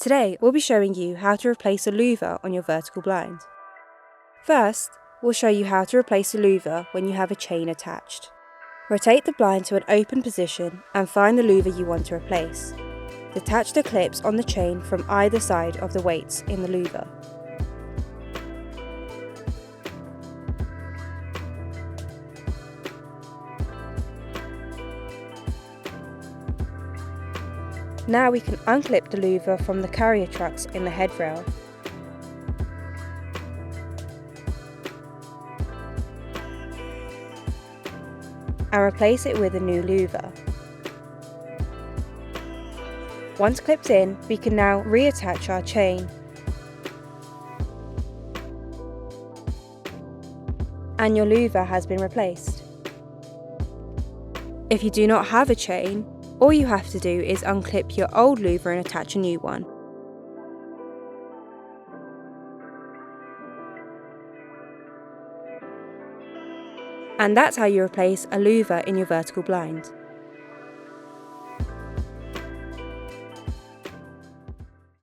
Today we'll be showing you how to replace a louver on your vertical blind. First, we'll show you how to replace a louver when you have a chain attached. Rotate the blind to an open position and find the louver you want to replace. Detach the clips on the chain from either side of the weights in the louver. Now we can unclip the louver from the carrier trucks in the headrail. And replace it with a new louver. Once clipped in, we can now reattach our chain. And your louver has been replaced. If you do not have a chain, all you have to do is unclip your old louver and attach a new one. And that's how you replace a louver in your vertical blind.